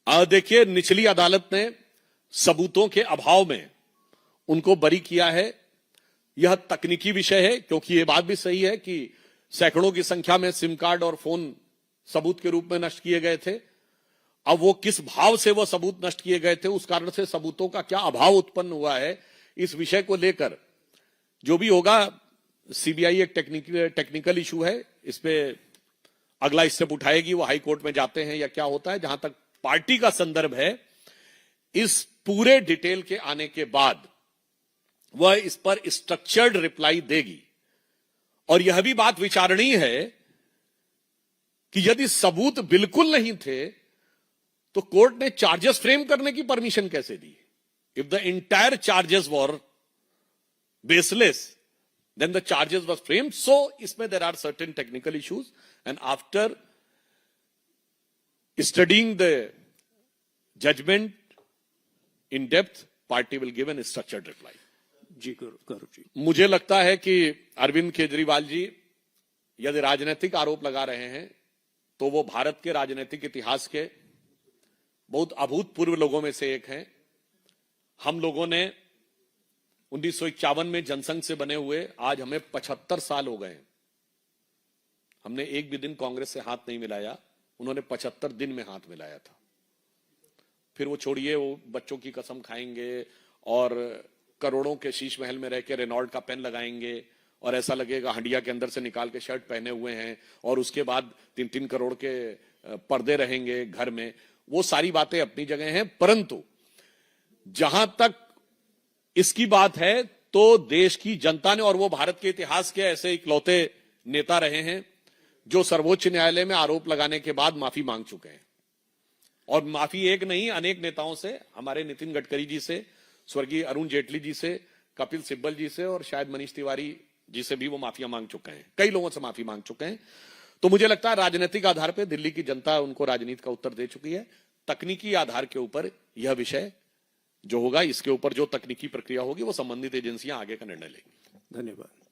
देखिए, निचली अदालत ने सबूतों के अभाव में उनको बरी किया है। यह तकनीकी विषय है, क्योंकि यह बात भी सही है कि सैकड़ों की संख्या में सिम कार्ड और फोन सबूत के रूप में नष्ट किए गए थे। अब वो किस भाव से वो सबूत नष्ट किए गए थे, उस कारण से सबूतों का क्या अभाव उत्पन्न हुआ है, इस विषय को लेकर जो भी होगा, सीबीआई एक टेक्निकल इशू है, इस पे अगला स्टेप उठाएगी, वो हाई कोर्ट में जाते हैं या क्या होता है। जहां तक पार्टी का संदर्भ है, इस पूरे डिटेल के आने के बाद वह इस पर स्ट्रक्चर्ड रिप्लाई देगी। और यह भी बात विचारणीय है कि यदि सबूत बिल्कुल नहीं थे तो कोर्ट ने चार्जेस फ्रेम करने की परमिशन कैसे दी? If the entire charges were baseless, then the charges was framed. So इसमें there are certain technical issues, and after studying the judgment in depth, party will give a structured reply. जी करो जी। मुझे लगता है कि अरविंद केजरीवाल जी यदि राजनीतिक आरोप लगा रहे हैं तो वो भारत के राजनीतिक इतिहास के बहुत अभूतपूर्व लोगों में से एक हैं। हम लोगों ने 1951 में जनसंघ से बने हुए आज हमें 75 साल हो गए। हमने एक भी दिन कांग्रेस से हाथ नहीं मिलाया, उन्होंने 75 दिन में हाथ मिलाया था। फिर वो छोड़िए, वो बच्चों की कसम खाएंगे और करोड़ों के शीश महल में रह के रेनॉल्ट का पेन लगाएंगे और ऐसा लगेगा हंडिया के अंदर से निकाल के शर्ट पहने हुए हैं, और उसके बाद 3-3 करोड़ के पर्दे रहेंगे घर में। वो सारी बातें अपनी जगह हैं, परंतु जहां तक इसकी बात है तो देश की जनता ने, और वो भारत के इतिहास के ऐसे इकलौते नेता रहे हैं जो सर्वोच्च न्यायालय में आरोप लगाने के बाद माफी मांग चुके हैं। और माफी एक नहीं, अनेक नेताओं से, हमारे नितिन गडकरी जी से, स्वर्गीय अरुण जेटली जी से, कपिल सिब्बल जी से और शायद मनीष तिवारी जी से भी वो माफिया मांग चुके हैं। कई लोगों से माफी मांग चुके हैं। तो मुझे लगता है राजनीतिक आधार पर दिल्ली की जनता उनको राजनीति का उत्तर दे चुकी है। तकनीकी आधार के ऊपर यह विषय जो होगा, इसके ऊपर जो तकनीकी प्रक्रिया होगी वो संबंधित एजेंसियां आगे का निर्णय लेंगी। धन्यवाद।